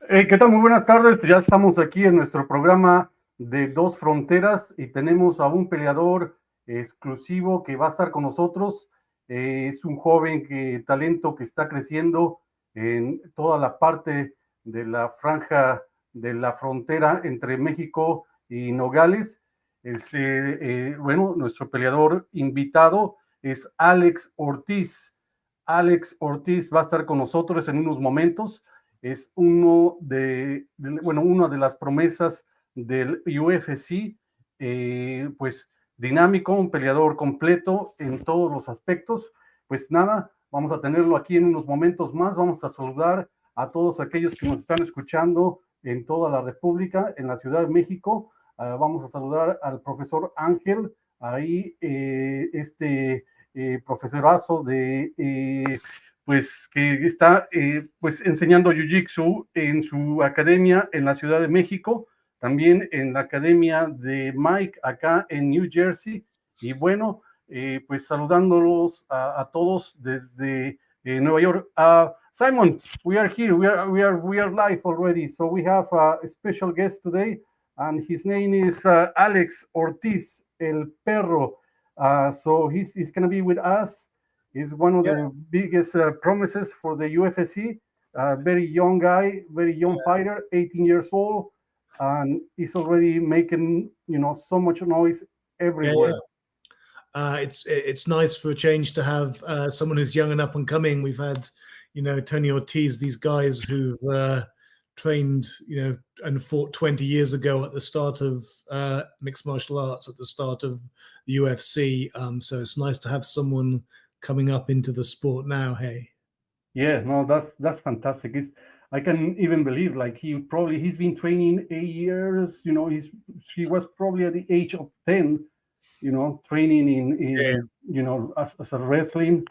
¿Qué tal? Muy buenas tardes. Ya estamos aquí en nuestro programa de Dos Fronteras y tenemos a un peleador exclusivo que va a estar con nosotros. Es un joven talento que está creciendo en toda la parte de la franja de la frontera entre México y Nogales. Nuestro peleador invitado es Alex Ortiz. Alex Ortiz va a estar con nosotros en unos momentos. Es una de las promesas del UFC, pues dinámico, un peleador completo en todos los aspectos. Pues nada, vamos a tenerlo aquí en unos momentos más. Vamos a saludar a todos aquellos que nos están escuchando en toda la República, en la Ciudad de México. Vamos a saludar al profesor Ángel, ahí profesorazo pues que está pues enseñando Jiu Jitsu en su academia en la Ciudad de México, también en la academia de Mike acá en New Jersey. Y bueno, pues saludándolos a todos desde Nueva York. Simon, we are here. We are live already. So we have a special guest today, and his name is Alex Ortiz, El Perro. So he's going to be with us. He's one of the biggest promises for the UFC. Very young guy, very young fighter, 18 years old, and he's already making so much noise everywhere. It's nice for a change to have someone who's young and up and coming. We've had Tony Ortiz, these guys who've trained and fought 20 years ago at the start of mixed martial arts, at the start of the UFC. So it's nice to have someone coming up into the sport now. Hey, yeah, no, that's fantastic. I can even believe, like, he's been training 8 years. He was probably at the age of 10, training in as a wrestling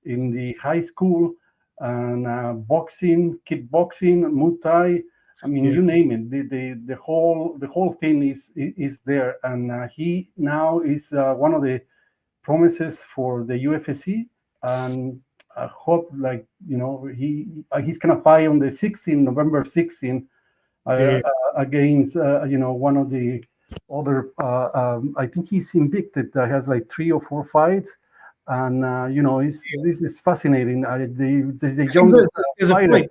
in the high school, and boxing, kickboxing, Muay Thai. I mean, you name it. The whole thing is there, and he now is one of the promises for the UFC, and I hope, like, he's gonna fight on the 16th, November 16th, against one of the other. I think he's invicted. That has like 3 or 4 fights, and this is fascinating. The youngest fighter.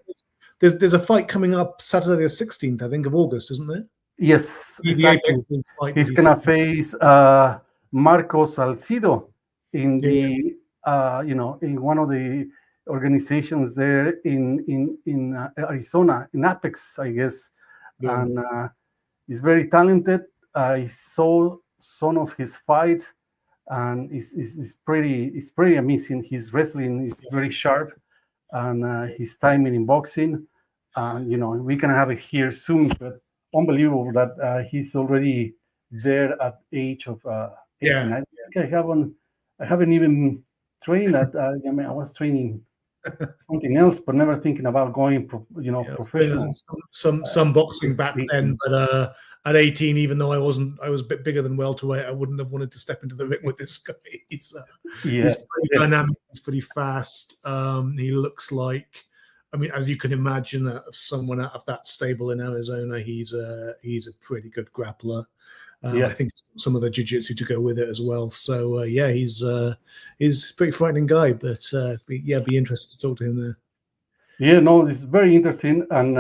There's a fight coming up Saturday the 16th, I think, of August, isn't there? Yes, exactly. He's gonna face Marcos Salcido in the in one of the organizations there in Arizona, in Apex, I guess. And he's very talented. I saw some of his fights, and it's pretty amazing. His wrestling is very sharp, and his timing in boxing. We can have it here soon, but unbelievable that he's already there at the age of 18. I think I haven't even trained at. I was training something else, but never thinking about going professional. Some boxing back then, but at 18, even though I was a bit bigger than welterweight, I wouldn't have wanted to step into the ring with this guy. He's pretty dynamic, he's pretty fast. He looks like, I mean, as you can imagine, someone out of that stable in Arizona, he's a pretty good grappler. I think some of the jiu-jitsu to go with it as well. So he's a pretty frightening guy, but be interested to talk to him there. Yeah, no, it's very interesting, and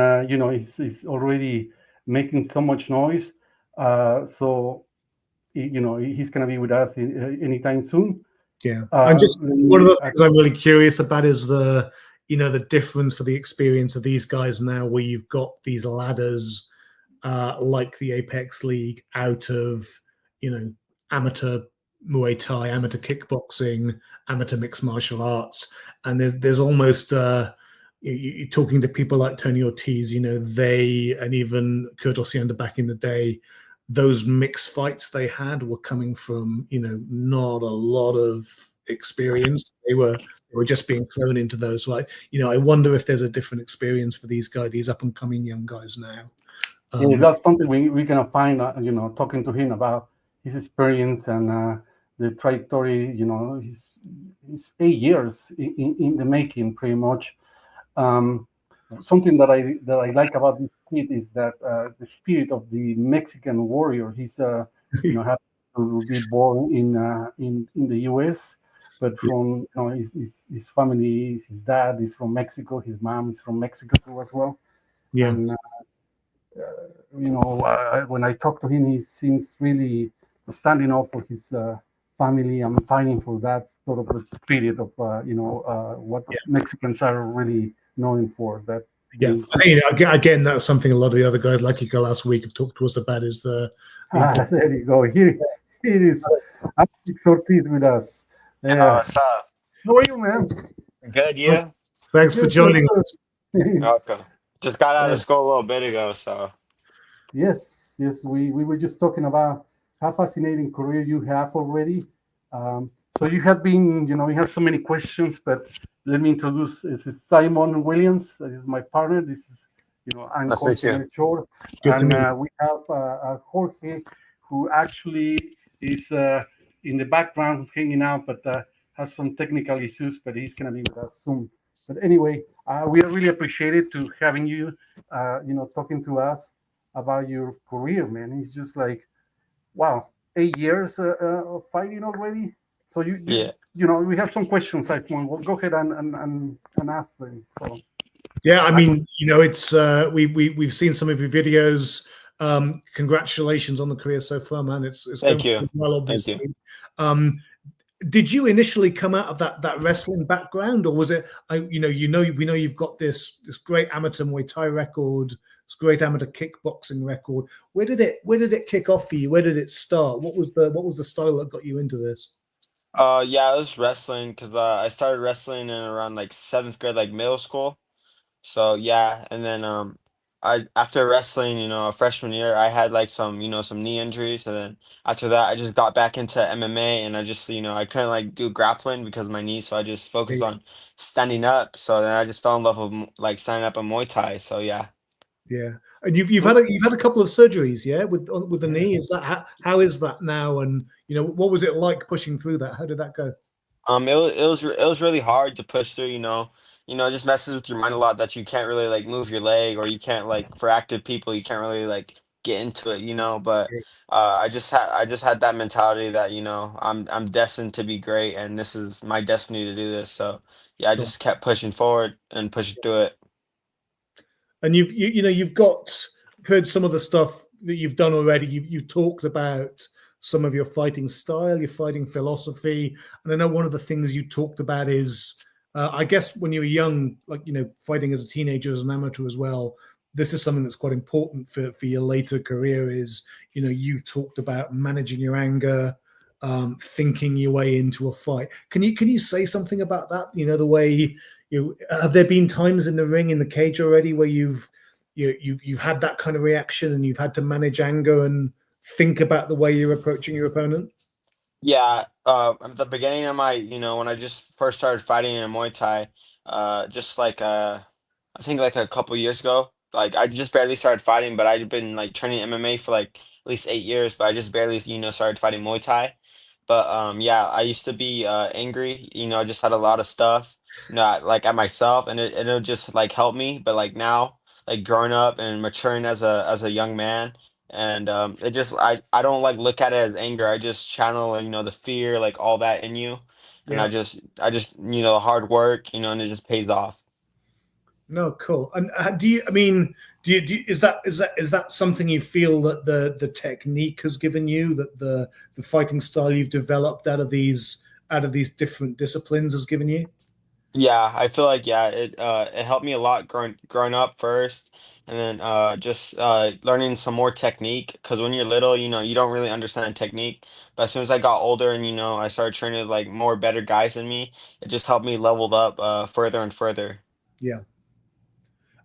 he's already making so much noise. So he's gonna be with us anytime soon. Yeah, and just one of the things I'm really curious about is the difference for the experience of these guys now, where you've got these ladders. Like the Apex League, out of amateur Muay Thai, amateur kickboxing, amateur mixed martial arts, and there's almost you're talking to people like Tony Ortiz, they, and even Kurt Osiander back in the day, those mixed fights they had were coming from not a lot of experience. They were just being thrown into those. Like I wonder if there's a different experience for these up and coming young guys now. That's something we're gonna find, talking to him about his experience and the trajectory. He's 8 years in the making, pretty much. something that I like about this kid is that the spirit of the Mexican warrior. He's happy to be born in the U.S., but from his family, his dad is from Mexico, his mom is from Mexico too as well. Yeah. And when I talk to him, he seems really standing up for his family. I'm fighting for that sort of a spirit of what Mexicans are really known for. That Yeah, I think again that's something a lot of the other guys, like you last week, have talked to us about. Is the there you go. Here is Ortiz with us. Yeah. What's up? How are you, man? Good, you? Thanks for joining us. Welcome. Just got out of school a little bit ago, so. Yes, we were just talking about how fascinating career you have already. So you have been, you have so many questions, but let me introduce. This is Simon Williams. This is my partner. This is, I'm Shore. And we have Jorge, who actually is in the background hanging out, but has some technical issues, but he's going to be with us soon. But anyway, we are really appreciated to having you, talking to us about your career, man. It's just like, wow, 8 years of fighting already. So we have some questions. We'll go ahead and ask them. So yeah, I mean, it's we've seen some of your videos. Congratulations on the career so far, man. It's Thank you. Well, obviously. Thank you. Did you initially come out of that wrestling background, or was it? We know you've got this great amateur Muay Thai record, this great amateur kickboxing record. Where did it kick off for you? Where did it start? What was the style that got you into this? Yeah, I was wrestling because I started wrestling in around like 7th grade, like middle school. So yeah, and then after wrestling, freshman year, I had like some knee injuries, and then after that, I just got back into MMA, and I just I couldn't like do grappling because of my knee, so I just focused on standing up. So then I just fell in love with like standing up in Muay Thai. So yeah. Yeah, and you've had a couple of surgeries, yeah, with the knee. Is that how is that now? And what was it like pushing through that? How did that go? It was really hard to push through. It just messes with your mind a lot that you can't really like move your leg, or you can't like for active people you can't really like get into it. But I just had that mentality that I'm destined to be great, and this is my destiny to do this. So yeah, I just kept pushing forward and pushing through it. And you've heard some of the stuff that you've done already. You've talked about some of your fighting style, your fighting philosophy, and I know one of the things you talked about is, I guess, when you were young, like fighting as a teenager, as an amateur as well. This is something that's quite important for your later career. Is you've talked about managing your anger, thinking your way into a fight. Can you say something about that? The way. Have there been times in the ring, in the cage already, where you've had that kind of reaction and you've had to manage anger and think about the way you're approaching your opponent? Yeah, at the beginning of my, when I just first started fighting in Muay Thai, just like I think like a couple years ago, like I just barely started fighting, but I'd been like training MMA for like at least 8 years, but I just barely, started fighting Muay Thai. But yeah, I used to be angry, I just had a lot of stuff, like at myself, and it'll just like help me. But like now, like growing up and maturing as a young man, and it just I don't like look at it as anger. I just channel the fear, like all that in you, and I just hard work, and it just pays off. No, cool. And is that something you feel that the technique has given you, that the fighting style you've developed out of these different disciplines has given you? Yeah, I feel like it helped me a lot growing up first, and then just learning some more technique. Because when you're little, you don't really understand technique. But as soon as I got older and I started training with like more better guys than me, it just helped me leveled up further and further. Yeah.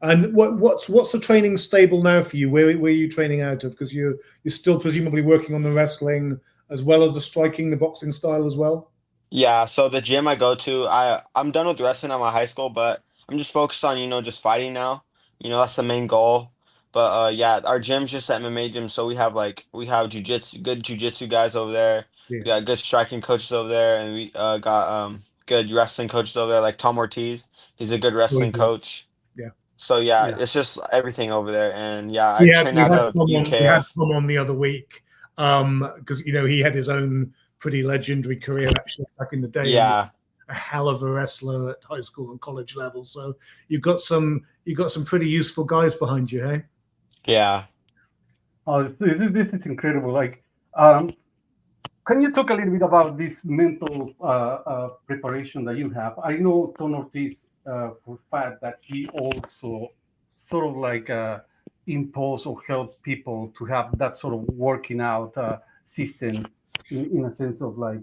And what's the training stable now for you? Where are you training out of? Because you're still presumably working on the wrestling as well as the striking, the boxing style as well. Yeah, so the gym I go to, I'm done with wrestling at my high school, but I'm just focused on, just fighting now. That's the main goal. But yeah, our gym's just an MMA gym, so we have good jujitsu guys over there. Yeah. We got good striking coaches over there, and we got good wrestling coaches over there, like Tom Ortiz. He's a good wrestling coach. Yeah. So yeah, Yeah. it's just everything over there. And yeah, I We had train out of someone UKF. on the other week because he had his own pretty legendary career actually back in the day. And Yeah. was a hell of a wrestler at high school and college level. So you've got some pretty useful guys behind you, hey? Yeah. Oh, this is incredible. Like, can you talk a little bit about this mental preparation that you have? I know Ton Ortiz for fact that he also sort of like impose or help people to have that sort of working out system in a sense of like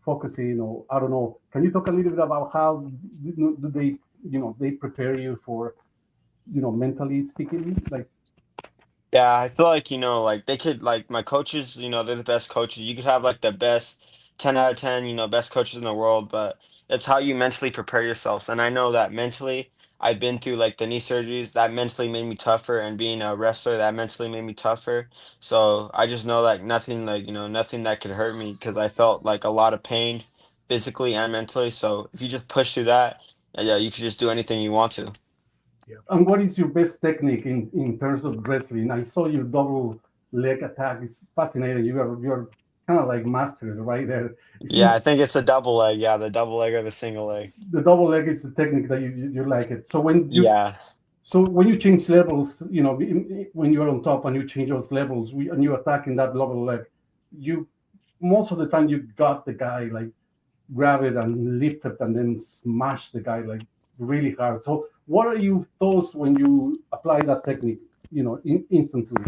focusing, or I don't know. Can you talk a little bit about how do they, they prepare you for, mentally speaking? Like, Yeah, I feel like, like they could, like my coaches, they're the best coaches. You could have like the best 10 out of 10, best coaches in the world, but it's how you mentally prepare yourselves. And I know that mentally, I've been through like the knee surgeries that mentally made me tougher, and being a wrestler that mentally made me tougher. So I just know like nothing, like, nothing that could hurt me, because I felt like a lot of pain physically and mentally. So if you just push through that, yeah, you can just do anything you want to. and what is your best technique in terms of wrestling? I saw your double leg attack. It's fascinating. You're kind of like master right there. It Yeah, I seems think it's a double leg. Yeah, the double leg or the single leg. the double leg is the technique that you like it. Yeah. So when you change levels, when you're on top and you change those levels, and you attack in that double leg, you most of the time you got the guy like grab it and lift it and then smash the guy like really hard. So what are your thoughts when you apply that technique, instantly?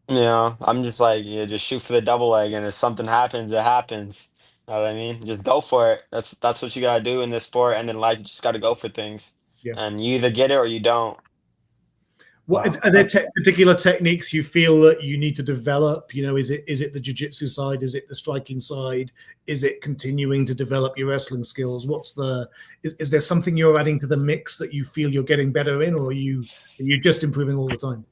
Yeah, I'm just like, just shoot for the double leg, and if something happens, it happens. Know what I mean? Just go for it. That's what you gotta do in this sport, and in life. You just gotta go for things, Yeah. and you either get it or you don't. What Wow. are there particular techniques you feel that you need to develop? Is it the jiu-jitsu side? Is it the striking side? Is it continuing to develop your wrestling skills? Is there something you're adding to the mix that you feel you're getting better in, or are you just improving all the time?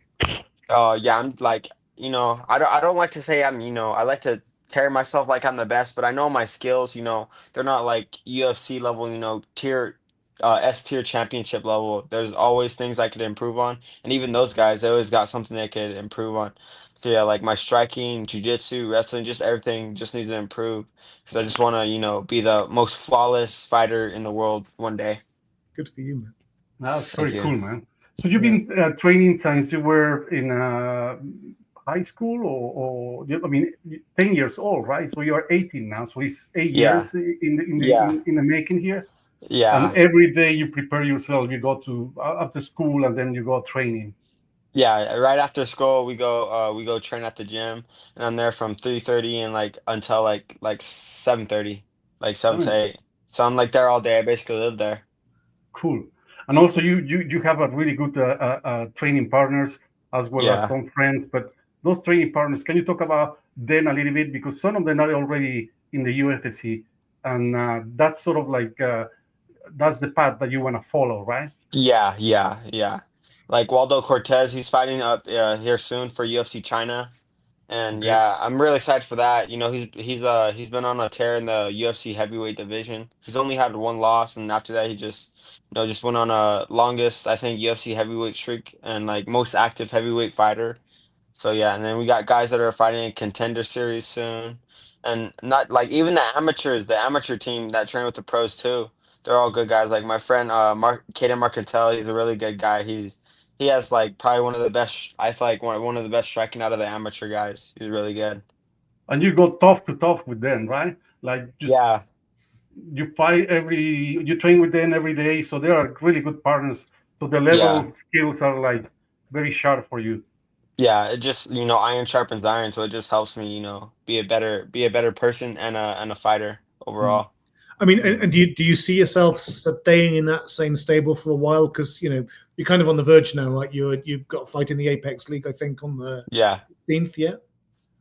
Oh yeah, I'm like, I don't like to say I like to carry myself like I'm the best, but I know my skills, they're not like UFC level, tier S tier championship level. There's always things I could improve on. And even those guys, they always got something they could improve on. So yeah, like my striking, jujitsu, wrestling, just everything just needs to improve. Because I just want to, be the most flawless fighter in the world one day. Good for you, man. That's Thank very you. cool, man. So you've Yeah. been training since you were in high school, I mean, 10 years old, right? So you're 18 now. So it's eight Yeah. years Yeah. in the making here. And Yeah. every day you prepare yourself. You go to after school and then you go training. Yeah, right after school we go train at the gym, and I'm there from 3:30 and like until like 7:30, like 7 to Oh, 8. So I'm like there all day. I basically live there. cool. And also you have a really good training partners as well as Yeah. some friends. But those training partners, can you talk about them a little bit? Because some of them are already in the UFC, and that's sort of like that's the path that you want to follow, right? Yeah, yeah, yeah. Like Waldo Cortez, he's fighting up here soon for UFC China. And Okay. yeah, I'm really excited for that. He's been on a tear in the UFC heavyweight division. He's only had one loss, and after that he just went on a longest, I think, UFC heavyweight streak, and like most active heavyweight fighter. So yeah, and then we got guys that are fighting in contender series soon. And not like even the amateurs, the amateur team that train with the pros too. They're all good guys. Like my friend Mark Caden Marcantel, he's a really good guy. He has like probably one of the best, I feel like one of the best striking out of the amateur guys. He's really good. And you go tough to tough with them, right? Like just Yeah, you train with them every day, so they are really good partners. So the yeah. level skills are like very sharp for you. Yeah, it just, iron sharpens iron, so it just helps me, be a better person and a fighter Mm. overall. I mean, and do you see yourself staying in that same stable for a while? Because you're kind of on the verge now, right? You've got a fight in the Apex League, I think, on the Yeah. 15th, yeah.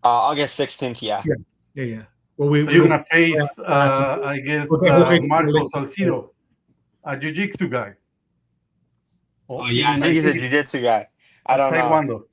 August 16th, yeah. Yeah. Well, So you're we'll gonna face, I guess, we'll get Jorge to put a Marco link. Salcido, a jiu-jitsu guy. Oh Oh, yeah, I think I he's a think it's jiu-jitsu guy. I a don't know. Taekwondo.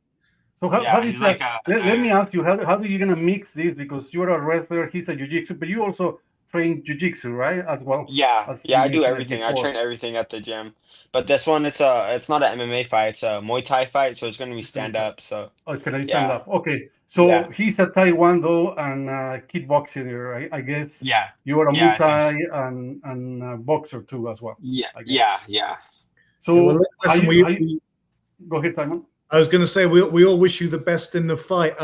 So how Yeah, is he's that? like a Let me ask you, how are you gonna mix this? Because you're a wrestler, he's a jiu-jitsu, but you also train jiu-jitsu, right? As well Yeah, as you yeah, I do mentioned it everything. I before. train everything at the gym. But this one, it's not an MMA fight. It's a Muay Thai fight, so it's gonna be It's gonna stand be up. So Oh, it's gonna be stand yeah, up. Okay, so yeah, he's a Taekwondo and kickboxer. I guess yeah, you are a yeah. Muay Thai and boxer too as well. Yeah, I guess. yeah, yeah. Yeah, well, So listen, how you go ahead, Simon? I was going to say we all wish you the best in the fight.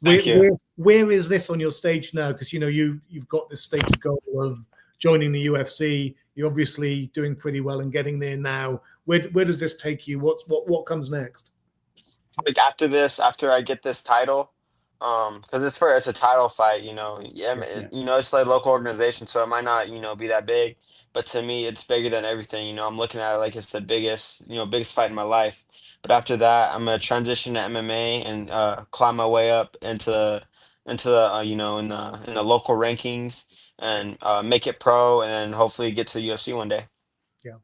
Thank you. Where is this on your stage now? Because you've got this stated goal of joining the UFC. You're obviously doing pretty well and getting there now. Where does this take you? What comes next? Like after this, after I get this title, because it's a title fight, yeah, Yeah. it's like local organization, so it might not, be that big, but to me, it's bigger than everything. I'm looking at it like it's the biggest fight in my life. But after that, I'm gonna transition to MMA and climb my way up into the in the local rankings and make it pro, and then hopefully get to the UFC one day. Yeah.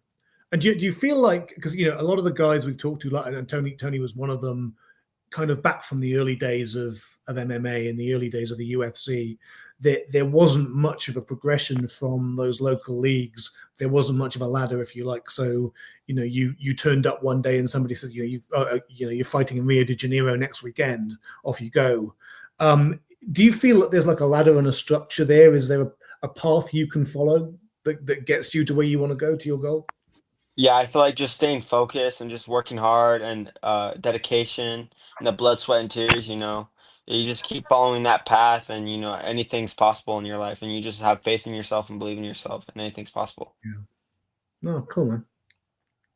And do you feel like, because a lot of the guys we've talked to, like, and Tony was one of them, kind of back from the early days of MMA and the early days of the UFC, there wasn't much of a progression from those local leagues. There wasn't much of a ladder, if you like. So you turned up one day and somebody said you're fighting in Rio de Janeiro next weekend. Off you go. Do you feel that there's like a ladder and a structure there? Is there a path you can follow that gets you to where you want to go, to your goal? Yeah, I feel like just staying focused and just working hard and dedication and the blood, sweat, and tears, you just keep following that path and anything's possible in your life and you just have faith in yourself and believe in yourself and anything's possible. Yeah. No, cool, man.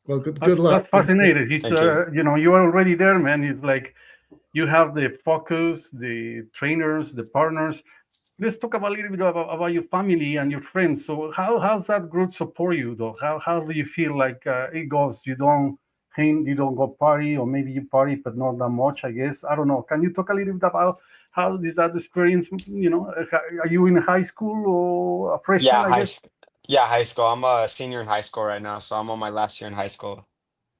Well, good luck. That's fascinating. He's Thank you. you are already there, man. It's like you have the focus, the trainers, the partners. Let's talk about a little bit about your family and your friends. So how's that group support you though? How do you feel like it goes? You don't hang, you don't go party, or maybe you party but not that much, I guess. I don't know. Can you talk a little bit about how is that experience? Are you in high school or a freshman, Yeah, I guess? high school. I'm a senior in high school right now, so I'm on my last year in high school.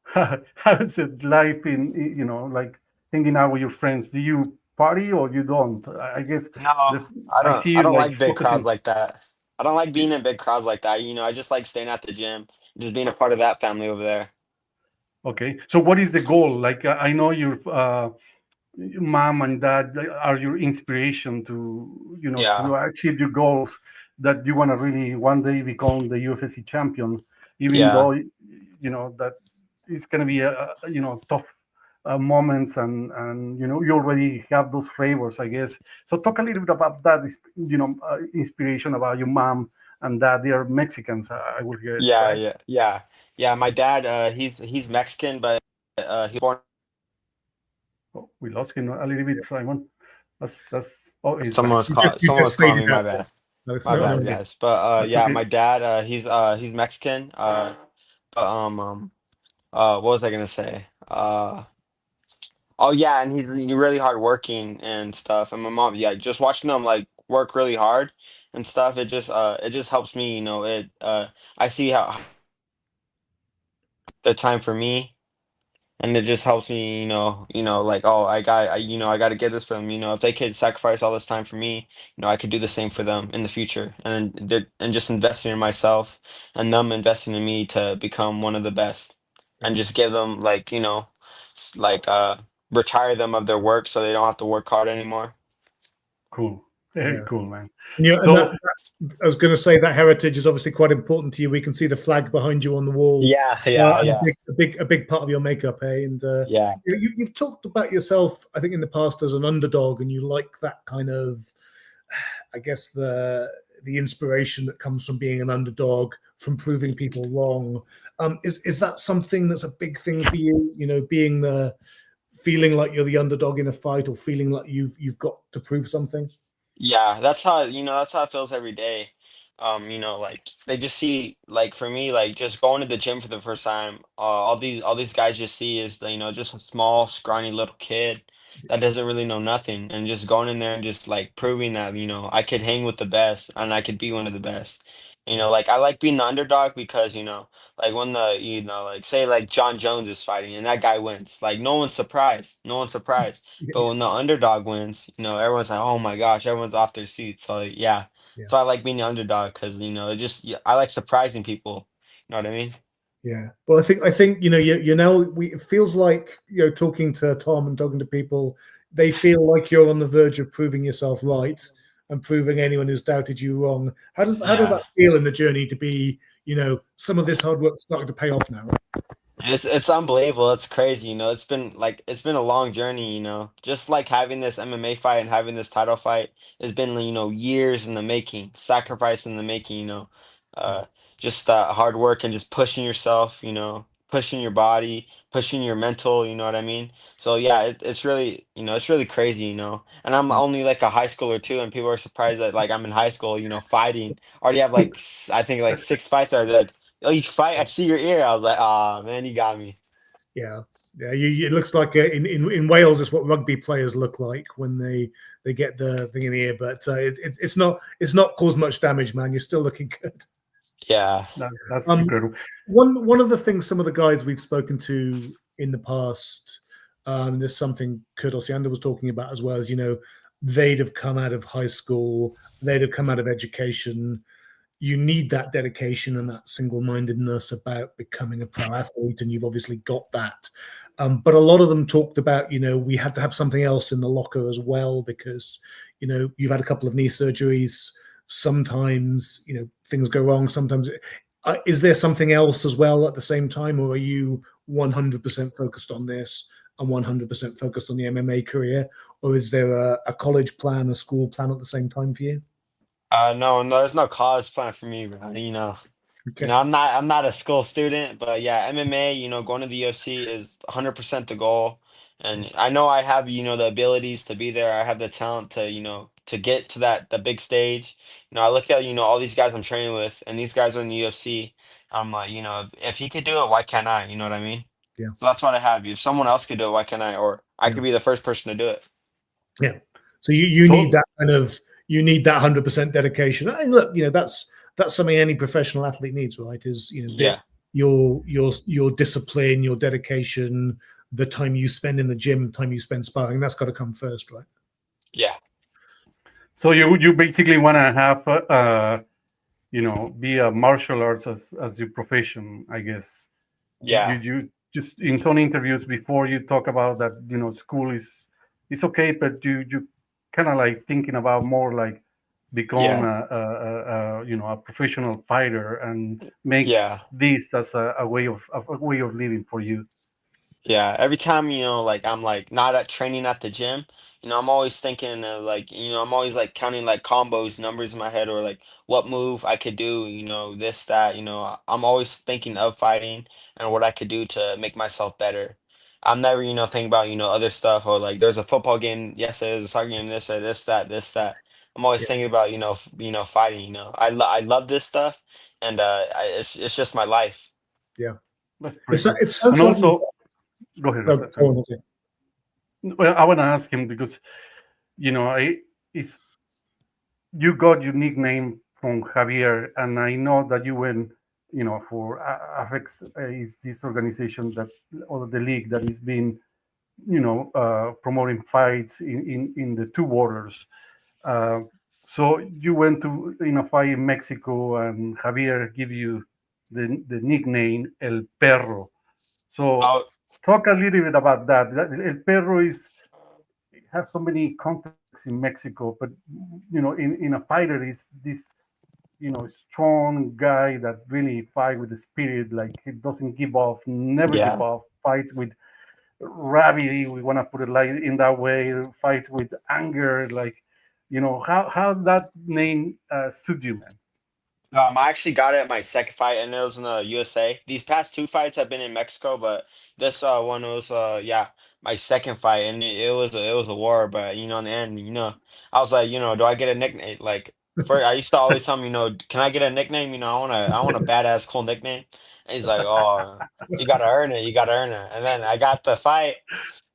How is it life like hanging out with your friends? Do you party or you don't? I guess No, the, I I don't see I you don't like like big crowds focusing. like that. I don't like being in big crowds like that. I just like staying at the gym, just being a part of that family over there. Okay, so what is the goal? Like I know your mom and dad are your inspiration to Yeah. to achieve your goals, that you want to really one day become the UFC champion, even Yeah. though that it's going to be tough moments, and you already have those flavors, I guess. So talk a little bit about that, inspiration about your mom and dad. They are Mexicans, I would guess, Yeah, right? yeah, yeah. Yeah, my dad, he's Mexican, but he was born. Oh, we lost him a little bit, Simon. That's oh, he's Someone back. was You call someone was just calling faded me, my out there. bad. No, it's My no, That's bad, no. okay. guys. But That's yeah, okay. my dad, he's Mexican. But what was I gonna say? Oh yeah, and he's really hardworking and stuff. And my mom, yeah, just watching them like work really hard and stuff, it just helps me, I see how the time for me. And it just helps me, like, oh, I got to get this for them. If they could sacrifice all this time for me, I could do the same for them in the future, and just investing in myself, and them investing in me to become one of the best, and just give them like, like retire them of their work so they don't have to work hard anymore. Cool. Very Yeah. cool, man. And So that's, I was going to say that heritage is obviously quite important to you. We can see the flag behind you on the wall. Yeah, yeah, And yeah, a big part of your makeup, eh? And yeah, you've talked about yourself, I think, in the past as an underdog, and you like that kind of, I guess, the inspiration that comes from being an underdog, from proving people wrong. Is that something that's a big thing for you? Being the feeling like you're the underdog in a fight, or feeling like you've got to prove something. yeah. That's how it feels every day. Like they just see, like for me, like just going to the gym for the first time. All these guys just see is just a small, scrawny little kid that doesn't really know nothing, and just going in there and just like proving that I could hang with the best and I could be one of the best. Like I like being the underdog because like when like say like John Jones is fighting and that guy wins, like no one's surprised. But when the underdog wins, everyone's like, oh my gosh, everyone's off their seats. So like, yeah, Yeah. So I like being the underdog because I like surprising people. You know what I mean? Yeah. Well, I think you know it feels like talking to Tom and talking to people, they feel like you're on the verge of proving yourself right and proving anyone who's doubted you wrong. How does that feel in the journey to be some of this hard work starting to pay off now? It's unbelievable. It's crazy. It's been a long journey. Just like having this MMA fight and having this title fight has been years in the making, sacrifice in the making. Uh, just hard work and just pushing yourself. Pushing your body, pushing your mental. You know what I mean? So yeah, it's really it's really crazy. And I'm only like a high schooler too, and people are surprised that like I'm in high school. Fighting. Already have like I think like 6 fights. Are like, oh, you fight? I see your ear. I was like, oh man, you got me. Yeah, yeah. It looks like in Wales, it's what rugby players look like when they get the thing in the ear. But it's not caused much damage, man. You're still looking good. Yeah. That's incredible. One of the things some of the guys we've spoken to in the past, there's something Kurt Osiander was talking about as well, as they'd have come out of high school, they'd have come out of education. You need that dedication and that single-mindedness about becoming a pro athlete, and you've obviously got that. But a lot of them talked about, we had to have something else in the locker as well because, you've had a couple of knee surgeries. Sometimes, things go wrong. Sometimes, is there something else as well at the same time, or are you 100% focused on this and 100% focused on the MMA career, or is there a college plan, a school plan at the same time for you? No, there's no college plan for me, bro. Okay. I'm not a school student, but yeah, MMA, going to the UFC is 100% the goal. And I know I have, the abilities to be there. I have the talent to, to get to the big stage. I look at, all these guys I'm training with, and these guys are in the UFC. I'm like, if he could do it, why can't I? You know what I mean? Yeah. So that's what I have. If someone else could do it, why can't I? Or I could be the first person to do it. Yeah. So you need that you need that 100% dedication. And look, that's something any professional athlete needs, right? Is your discipline, your dedication, the time you spend in the gym, the time you spend sparring, that's got to come first, right? Yeah. So you basically want to have be a martial arts as your profession, I guess. Yeah. You just in some interviews before you talk about that, school is okay, but you kind of like thinking about more like become a professional fighter and make this as a way of living for you. Yeah, every time, like I'm like not at training at the gym, I'm always thinking of like, I'm always like counting like combos, numbers in my head, or like what move I could do, this, that, I'm always thinking of fighting and what I could do to make myself better. I'm never, thinking about, other stuff, or like there's a football game, yes, there's a soccer game, this or this, that, this, that. I'm always thinking about, fighting, I love this stuff, and it's just my life. Yeah. That's pretty cool. It's so And funny. also, go ahead. Well, I want to ask him because, you got your nickname from Javier, and I know that you went, for AFEX is this organization that, or the league that is been, promoting fights in the two borders. So you went to in a fight in Mexico, and Javier give you the nickname El Perro. So talk a little bit about that. El Perro has so many contexts in Mexico, but in a fighter is this strong guy that really fight with the spirit, like he doesn't give up, never give up, fights with gravity, we want to put it like in that way, fights with anger, like how that name suit you, man. I actually got it at my second fight, and it was in the USA. These past two fights have been in Mexico, but this one was my second fight, and it was a war. But in the end, I was like, do I get a nickname? Like, I used to always tell him, can I get a nickname? I want a badass cool nickname. And he's like, oh, you gotta earn it, you gotta earn it. And then I got the fight,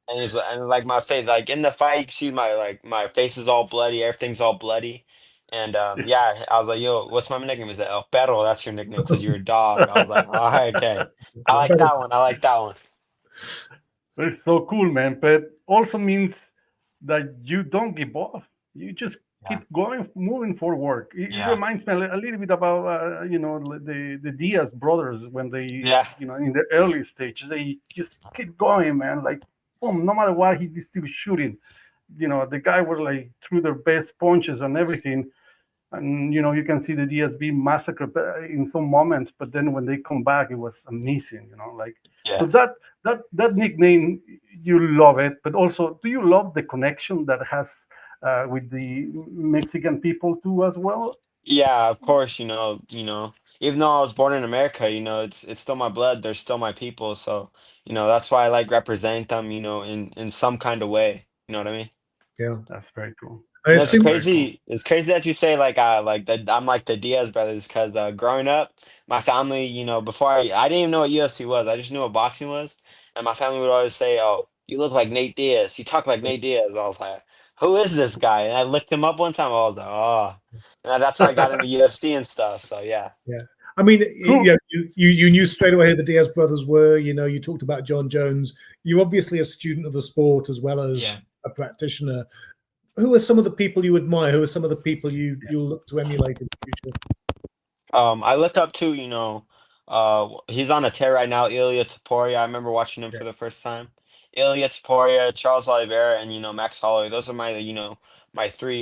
and like my face, like in the fight, you can see my face is all bloody, everything's all bloody. And yeah, I was like, yo, what's my nickname? Is that El Perro? That's your nickname because you're a dog. I was like, all right, okay. I like that one. I like that one. It's so cool, man. But also means that you don't give up. You just keep going, moving forward. It reminds me a little bit about the Diaz brothers when they in the early stage they just keep going, man. Like, boom, no matter what, he just still shooting. The guy was like threw their best punches and everything, and you can see the Diaz being massacred in some moments, but then when they come back, it was amazing. So that nickname, you love it, but also, do you love the connection that has with the Mexican people too as well? Yeah, of course, even though I was born in America, it's still my blood. They're still my people. So, that's why I like representing them, in some kind of way. You know what I mean? Yeah, that's very cool. It's crazy. It's crazy that you say like that. I'm like the Diaz brothers because growing up, my family, before I didn't even know what UFC was. I just knew what boxing was, and my family would always say, "Oh, you look like Nate Diaz. You talk like Nate Diaz." I was like, "Who is this guy?" And I looked him up one time. I was like, "Oh," and that's how I got into UFC and stuff. So yeah. Yeah. I mean, you knew straight away who the Diaz brothers were. You talked about John Jones. You're obviously a student of the sport as well as a practitioner. Who are some of the people you admire? Who are some of the people you'll look to emulate in the future? I look up to, he's on a tear right now, Ilya Taporia. I remember watching him for the first time. Ilya Taporia, Charles Oliveira, and Max Holloway. Those are my my three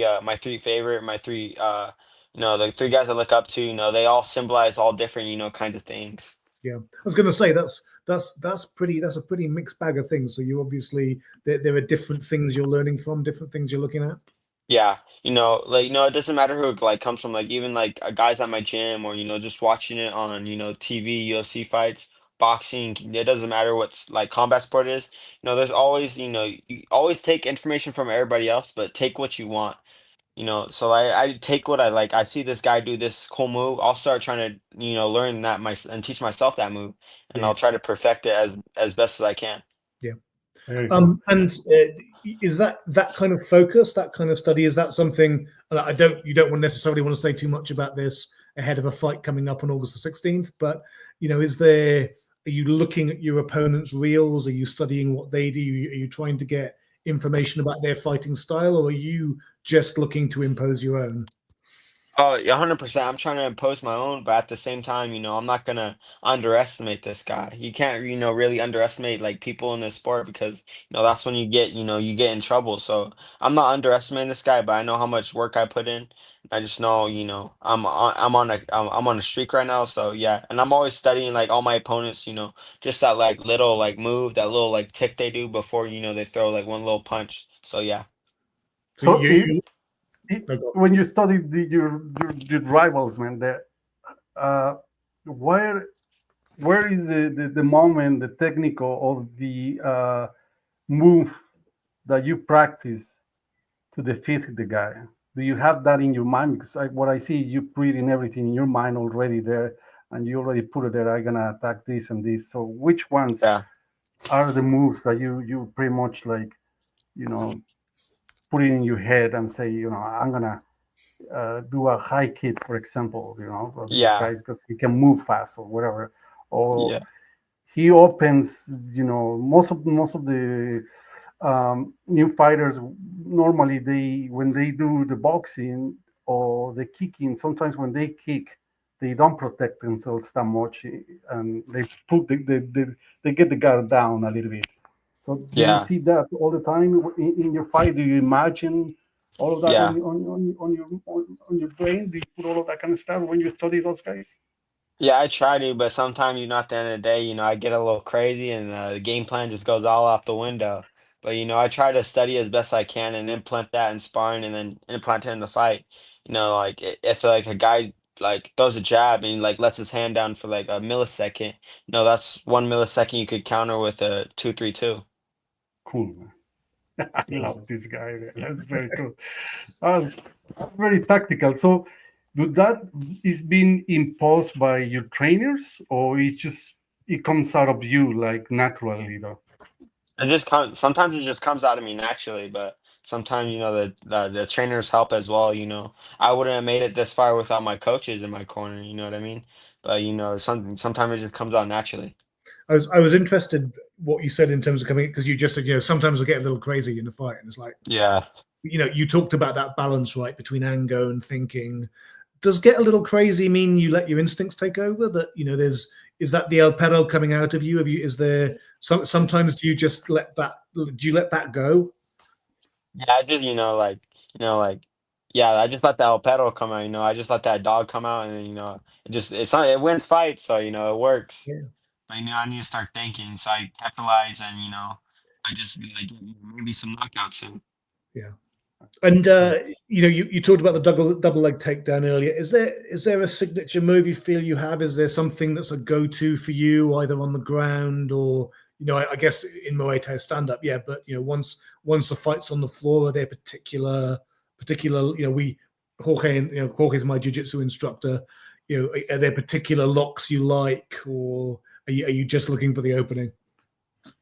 the three guys I look up to. They all symbolize all different kinds of things. Yeah, I was going to say that's a pretty mixed bag of things. So you obviously there are different things you're learning from, different things you're looking at. Yeah, it doesn't matter who it comes from, even guys at my gym, or just watching it on TV, UFC fights, boxing. It doesn't matter what's combat sport is. There's always you always take information from everybody else, but take what you want. So I take what I like. I see this guy do this cool move. I'll start trying to learn that and teach myself that move, and I'll try to perfect it as best as I can. Yeah. And is that kind of focus, that kind of study, is that something you don't necessarily want to say too much about this ahead of a fight coming up on August the 16th, but are you looking at your opponent's reels? Are you studying what they do? Are you trying to get information about their fighting style, or are you just looking to impose your own? Oh, 100%. I'm trying to impose my own, but at the same time, I'm not gonna underestimate this guy. You can't, really underestimate people in this sport because, that's when you get in trouble. So I'm not underestimating this guy, but I know how much work I put in. I just know, I'm on a streak right now. So yeah, and I'm always studying all my opponents, just that little move, that little tick they do before they throw one little punch. So yeah. So when you studied your rivals, man, where is the moment, the technical of the move that you practice to defeat the guy? Do you have that in your mind? Because what I see is you putting everything in your mind already there, and you already put it there. I'm gonna attack this and this. So which ones are the moves that you pretty much put it in your head and say, I'm gonna do a high kick, for example, of these guys because he can move fast or whatever, or he opens. Most of the new fighters normally when they do the boxing or the kicking, sometimes when they kick, they don't protect themselves that much, and they get the guard down a little bit. So do you see that all the time in your fight? Do you imagine all of that on your brain? Do you put all of that kind of stuff when you study those guys? Yeah, I try to, but sometimes, at the end of the day, I get a little crazy and the game plan just goes all out the window. But, I try to study as best I can and implement that in sparring and then implant it in the fight. If a guy throws a jab and lets his hand down for a millisecond, that's 1 millisecond you could counter with a 2-3-2. Cool, man. I love this guy. That's very cool. Very tactical. So, that is being imposed by your trainers, or it comes out of you naturally, though? It just comes. Sometimes it just comes out of me naturally, but sometimes the trainers help as well. I wouldn't have made it this far without my coaches in my corner. You know what I mean? But sometimes it just comes out naturally. I was interested what you said in terms of coming, because you just said sometimes I get a little crazy in the fight, and it's like you talked about that balance, right, between anger and thinking. Does get a little crazy mean you let your instincts take over? That is that the El Perro coming out of you? Is there sometimes do you just let that go? Yeah, I just yeah, I just let the El Perro come out. I just let that dog come out, and then it wins fights, so it works. Yeah. But I need to start thinking, so I capitalize, and I just get maybe some knockouts soon. Yeah. And you talked about the double leg takedown earlier. Is there a signature move you feel you have? Is there something that's a go-to for you, either on the ground or I guess in Muay Thai stand up, yeah. But once the fight's on the floor, are there particular Jorge's my jiu-jitsu instructor. Are there particular locks you like, or are you just looking for the opening?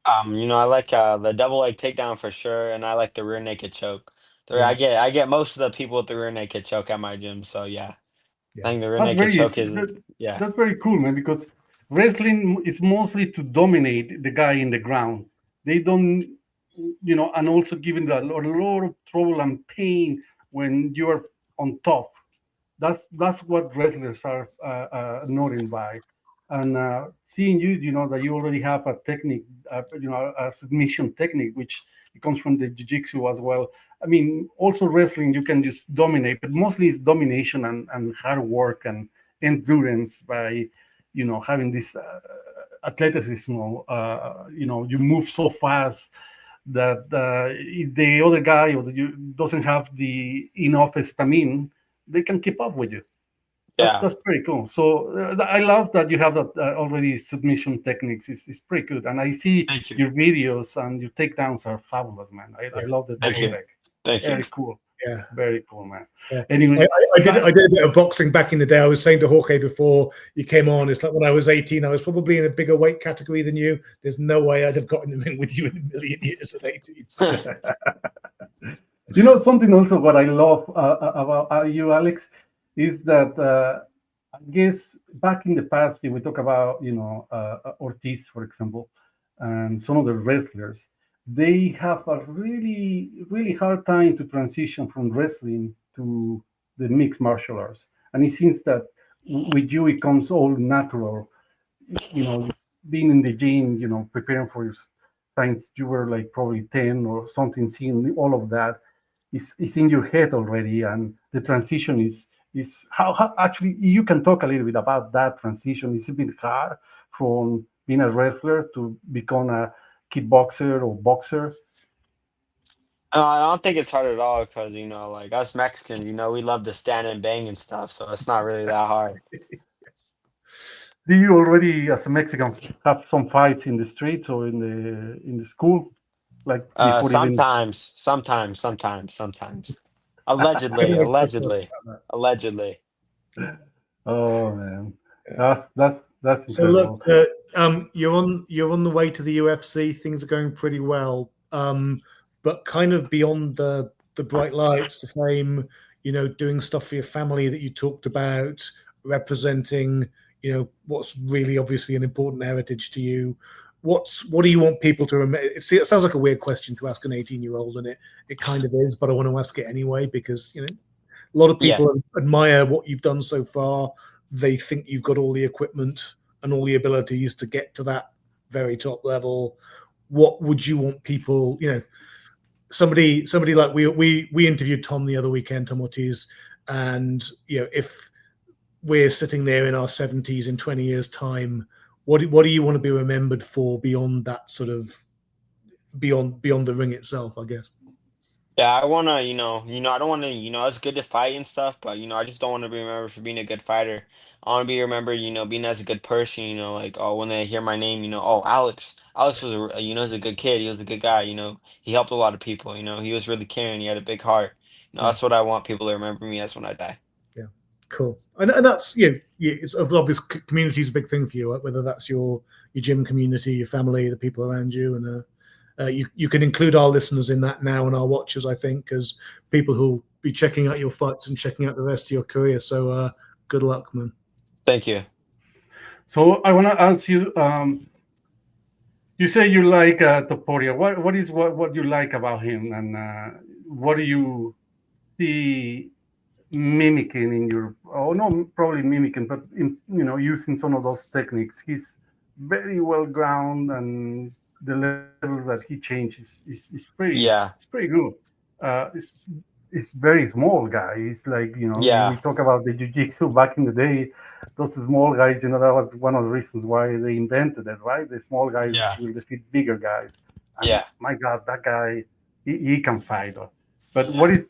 I like the double leg takedown for sure, and I like the rear naked choke. I get most of the people with the rear naked choke at my gym, so yeah. I think the rear naked choke is That's very cool, man, because wrestling is mostly to dominate the guy in the ground. They don't, and also giving a lot of trouble and pain when you're on top. That's what wrestlers are noted by. And seeing you, that you already have a technique, a submission technique, which it comes from the jiu-jitsu as well. I mean, also wrestling, you can just dominate, but mostly it's domination and hard work and endurance by, having this athleticism. You move so fast that if the other guy doesn't have the enough stamina, they can keep up with you. That's pretty cool. So I love that you have that already submission techniques. It's pretty good. And I see your videos and your takedowns are fabulous, man. I love the double leg. Thank you. Very cool. Yeah. Very cool, man. Yeah. Anyway, I did a bit of boxing back in the day. I was saying to Jorge before you came on, it's like when I was 18, I was probably in a bigger weight category than you. There's no way I'd have gotten in the ring with you in a million years at 18. Something also what I love about you, Alex, is that I guess back in the past, we talk about Ortiz, for example, and some of the wrestlers. They have a really, really hard time to transition from wrestling to the mixed martial arts. And it seems that with you, it comes all natural. Being in the gym, preparing for your since you were like probably 10 or something, seeing all of that is in your head already. And the transition is how actually you can talk a little bit about that transition. It's a bit hard from being a wrestler to become a kickboxer or boxer. I don't think it's hard at all because like us Mexicans, we love to stand and bang and stuff, so it's not really that hard. Do you already, as a Mexican, have some fights in the streets or in the school, like sometimes. Allegedly. Oh man, that's so incredible. Look, you're on the way to the UFC. Things are going pretty well, but kind of beyond the bright lights, the fame, doing stuff for your family that you talked about, representing, what's really obviously an important heritage to you. What do you want people to remember? It sounds like a weird question to ask an 18-year-old, and it kind of is, but I want to ask it anyway because a lot of people admire what you've done so far. They think you've got all the equipment and all the abilities to get to that very top level. What would you want people? Somebody like we interviewed Tom the other weekend, Tom Ortiz, and if we're sitting there in our 70s in 20 years' time. What do you want to be remembered for beyond that sort of beyond the ring itself, I guess? Yeah, I want to, I don't want to, it's good to fight and stuff, but, I just don't want to be remembered for being a good fighter. I want to be remembered, being as a good person, like, oh, when they hear my name, oh, Alex was, was a good kid. He was a good guy, he helped a lot of people, he was really caring. He had a big heart. That's what I want people to remember me as when I die. Yeah. Cool. And that's, it's obvious community is a big thing for you, right? Whether that's your gym community, your family, the people around you. And you can include our listeners in that now and our watchers, I think, as people who'll be checking out your fights and checking out the rest of your career. So good luck, man. Thank you. So I want to ask you, you say you like Topuria. What you like about him? And what do you see mimicking in your, oh no, probably mimicking, but in, using some of those techniques? He's very well grounded, and the levels that he changes is Yeah. pretty good. It's very small guy. It's like, we Yeah. talk about the jiu-jitsu back in the day, those small guys, that was one of the reasons why they invented it, right? The small guys Yeah. will defeat bigger guys. And Yeah. my God, that guy, he can fight. But Yeah. what is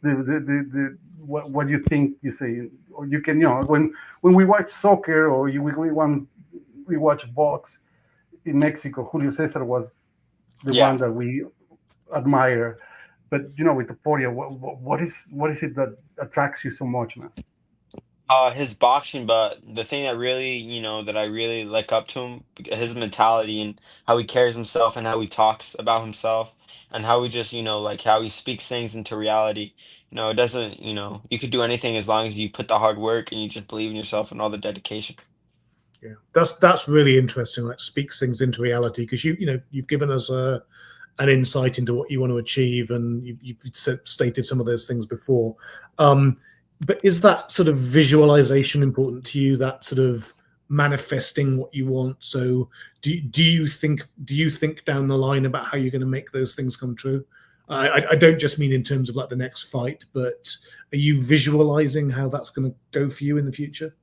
what you think you say, or you can, when we watch soccer, or we watch box in Mexico, Julio Cesar was the Yeah. one that we admire. But with the Poria, what is it that attracts you so much, man? His boxing, but the thing that really, that I really like up to him, his mentality and how he carries himself and how he talks about himself and how he just, like how he speaks things into reality. It doesn't, you could do anything as long as you put the hard work and you just believe in yourself and all the dedication. Yeah, that's really interesting. That speaks things into reality, because you've given us an insight into what you want to achieve, and you've stated some of those things before. But is that sort of visualization important to you? That sort of manifesting what you want? So do you think down the line about how you're going to make those things come true? I don't just mean in terms of like the next fight, but are you visualizing how that's going to go for you in the future?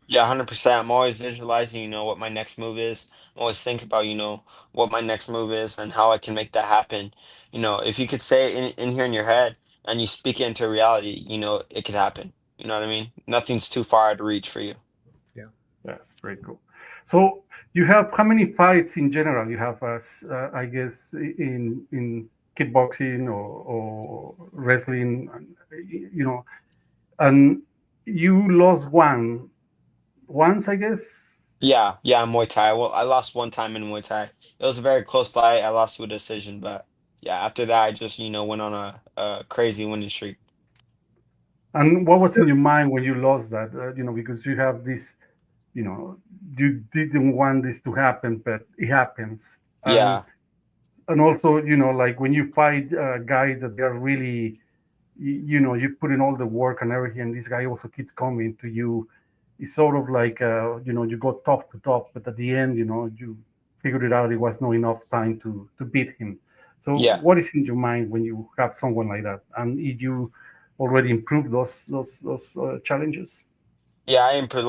Yeah, 100%. I'm always visualizing, what my next move is. I'm always thinking about, what my next move is and how I can make that happen. If you could say it in here in your head and you speak it into reality, it could happen. You know what I mean? Nothing's too far out of reach for you. Yeah. That's very cool. So you have how many fights in general? You have, I guess, in kickboxing or wrestling, and you lost once, I guess. Yeah, Muay Thai. Well, I lost one time in Muay Thai. It was a very close fight. I lost to a decision, but yeah, after that, I just, went on a crazy winning streak. And what was in your mind when you lost that? Because you have this, you know, you didn't want this to happen, but it happens. And Yeah, also, like when you fight guys that they're really, you put in all the work and everything, and this guy also keeps coming to you. It's sort of like, you go top to top, but at the end, you figured it out. It was not enough time to beat him. So, yeah. what is in your mind when you have someone like that? And did you already improve those challenges? Yeah, I improved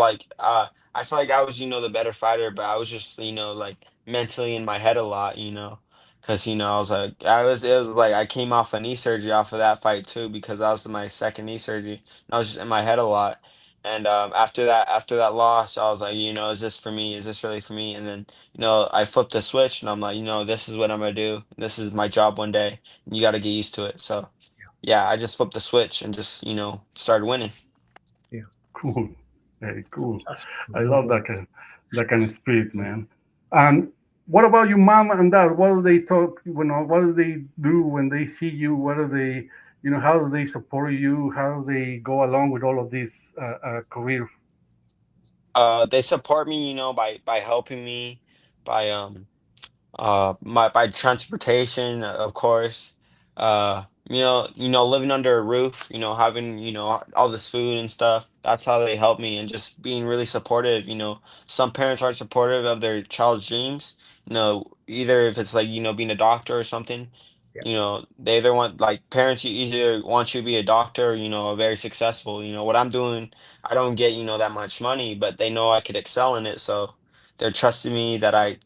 I feel like I was, the better fighter, but I was just, like mentally in my head a lot, because I was like it was like I came off a knee surgery off of that fight too because that was my second knee surgery. And I was just in my head a lot. And after that loss, I was like, is this for me? Is this really for me? And then, I flipped the switch and I'm like, this is what I'm gonna do. This is my job one day. And you gotta get used to it. So yeah, I just flipped the switch and just, started winning. Yeah. Cool, very cool. That's I love cool. that kind of spirit, man. And what about your mom and dad? What do they talk? What do they do when they see you? What do they, how do they support you? How do they go along with all of this career? They support me, by helping me, by my by transportation, of course. Living under a roof, having, all this food and stuff. That's how they help me and just being really supportive. Some parents aren't supportive of their child's dreams, either if it's like, being a doctor or something. Yeah. They either want like parents you either want you to be a doctor, or, very successful. What I'm doing, I don't get, that much money, but they know I could excel in it. So they're trusting me that I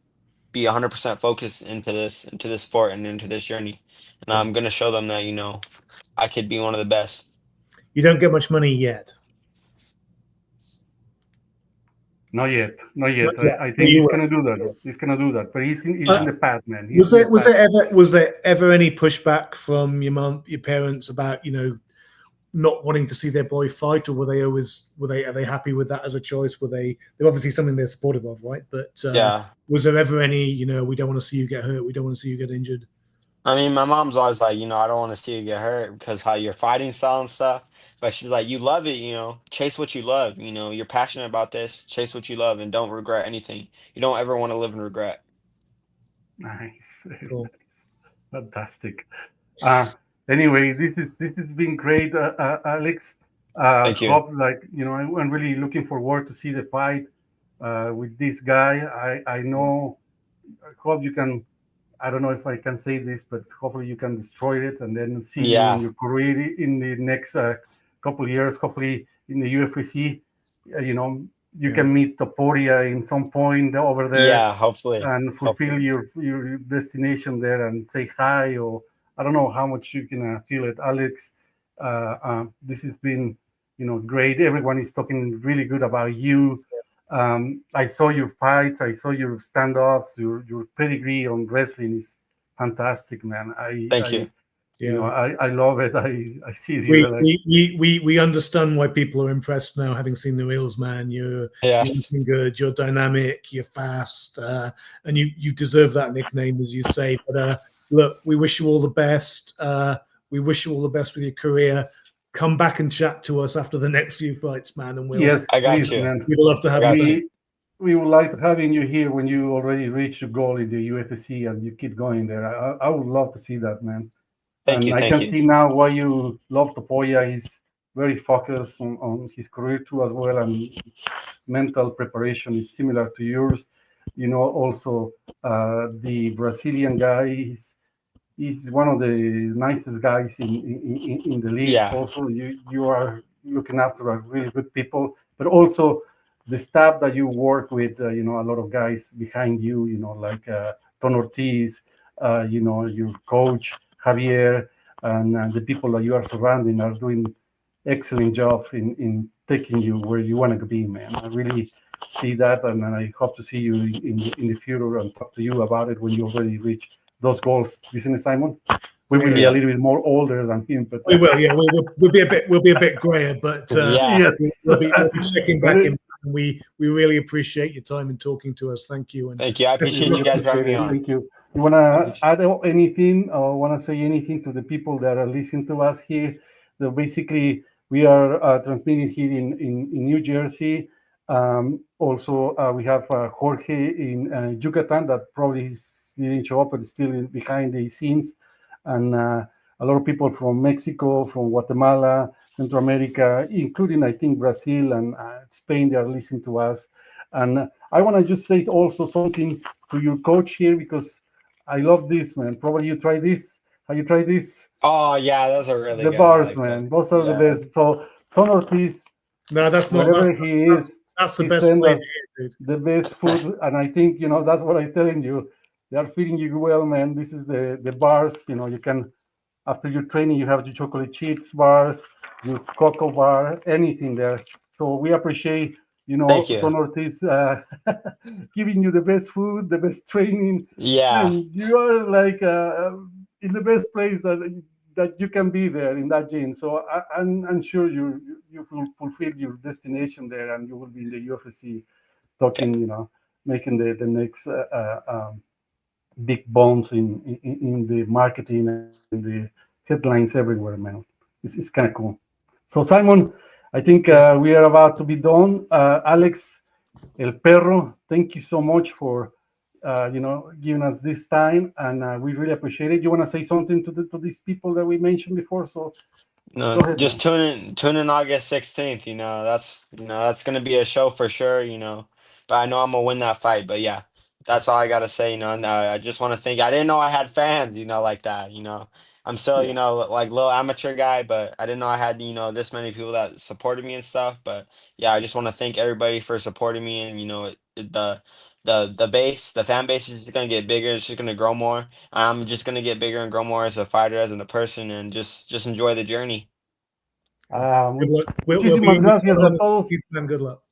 be 100% focused into this sport and into this journey. And Yeah. I'm gonna show them that, I could be one of the best. You don't get much money yet. Not yet, not Not yet. yet. I But think you he's will. gonna do that. He's gonna do that. But he's in Uh, the path, man. He's was in there the path. was there ever any pushback from your mum, your parents about not wanting to see their boy fight, or are they happy with that as a choice? They're obviously something they're supportive of, right? But Yeah. was there ever any, we don't want to see you get hurt, we don't want to see you get injured? I mean, my mom's always like, I don't want to see you get hurt because how your fighting style and stuff. But she's like, you love it, chase what you love. You're passionate about this. Chase what you love and don't regret anything. You don't ever want to live in regret. Nice, very Cool. nice, fantastic. Uh, Anyway, this has been great, Alex. Thank you. Hope like I'm really looking forward to see the fight with this guy. I know. I hope you can. I don't know if I can say this, but hopefully you can destroy it and then see you in Yeah. your career in the next couple of years. Hopefully in the UFC, you Yeah. can meet Topuria in some point over there Yeah. Hopefully. and fulfill Hopefully. your destination there and say hi, or I don't know how much you can feel it, Alex. This has been great. Everyone is talking really good about you. I saw your fights, I saw your stand-ups, your pedigree on wrestling is fantastic, man. Thank you. Yeah. I love it. I see We, you like we understand why people are impressed now, having seen the reels, man. Yeah. You're looking good, you're dynamic, you're fast, and you deserve that nickname, as you say. But look, we wish you all the best. We wish you all the best with your career. Come back and chat to us after the next few fights, man, and yes, I got please, you. man. we'd love to I have you got back. you. We would like to having you here when you already reach your goal in the UFC and you keep going there. I would love to see that, man. Thank And you. I Thank can you. see now why you love Topoya. He's very focused on his career too as well, and mental preparation is similar to yours. Also the Brazilian guy. He's one of the nicest guys in the leagues. Yeah. Also, you are looking after a really good people, but also the staff that you work with. A lot of guys behind you. Like Ton Ortiz. Your coach Javier, and the people that you are surrounding are doing excellent job in taking you where you want to be, man. I really see that, and I hope to see you in the future and talk to you about it when you already reach those goals, isn't it, Simon? We will be a Yeah. little bit more older than him, but We will, yeah. We'll be a bit grayer, but Yeah. yes, we'll be checking but back in. We really appreciate your time and talking to us. Thank you. And Thank you. I appreciate really you guys for having appreciate me it. on. Thank you. You wanna add anything or wanna say anything to the people that are listening to us here? So basically, we are transmitting here in New Jersey. Also, we have Jorge in Yucatan that probably didn't show up, but is still behind the scenes, and a lot of people from Mexico, from Guatemala, Central America, including I think Brazil and Spain. They are listening to us, and I want to just say also something to your coach here because I love this, man. Probably you try this. Have you tried this? Oh yeah, those are really The good. I bars, like that. man. Those are the Yeah. best. So Ton Ortiz, no, that's not wherever he is, that's the he best sends flavor us here, dude. the best food, and I think that's what I'm telling you. They are feeding you well, man. This is the bars. You can after your training, you have your chocolate chips bars, your cocoa bar, anything there. So we appreciate, Thank you. Ton Ortiz giving you the best food, the best training, Yeah. and you are like in the best place that you can be there in that gym. So I'm sure you will fulfill your destination there, and you will be in the UFC Okay. talking, making the next big bombs in the marketing and the headlines everywhere, man. It's kind of cool. So, Simon, I think we are about to be done. Alex, El Perro, thank you so much for giving us this time, and we really appreciate it. You want to say something to these people that we mentioned before? So, No, go ahead, just man. tune in August 16th. That's gonna be a show for sure. But I know I'm gonna win that fight. But yeah, that's all I gotta say. And I just want to thank. I didn't know I had fans. Like that. I'm still Yeah. like little amateur guy, but I didn't know I had this many people that supported me and stuff. But yeah, I just want to thank everybody for supporting me, and the fan base is just gonna get bigger. It's just gonna grow more. I'm just gonna get bigger and grow more as a fighter, as a person, and just enjoy the journey. Good luck. We'll be Muchísimas in the gracias on a the todos. 16th, man. Good luck.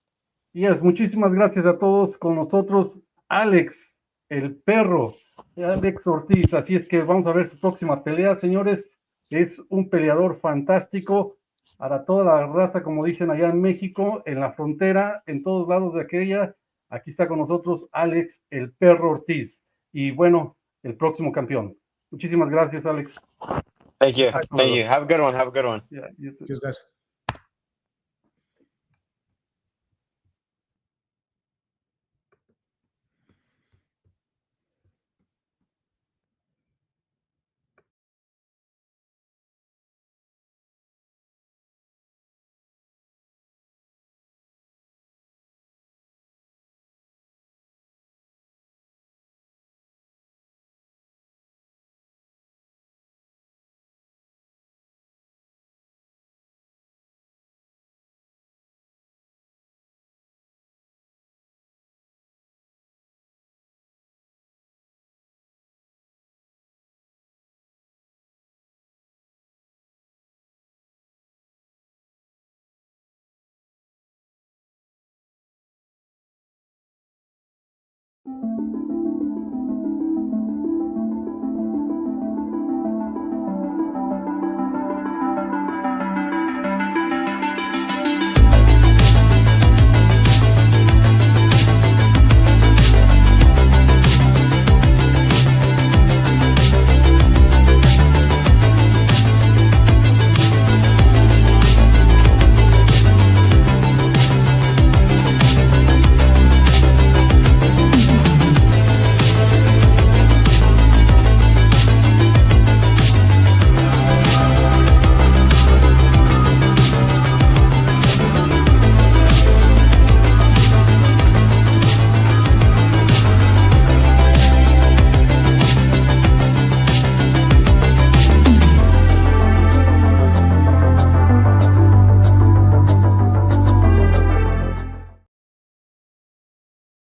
Yes, muchísimas gracias a todos con nosotros. Alex, el perro, Alex Ortiz. Así es que vamos a ver su próxima pelea, señores. Es un peleador fantástico para toda la raza, como dicen allá en México, en la frontera, en todos lados de aquella. Aquí está con nosotros Alex, el perro Ortiz. Y bueno, el próximo campeón. Muchísimas gracias, Alex. Thank you. Hasta Thank luego. you. Have a good one. Have a good one. Yeah, you too. Cheers, guys.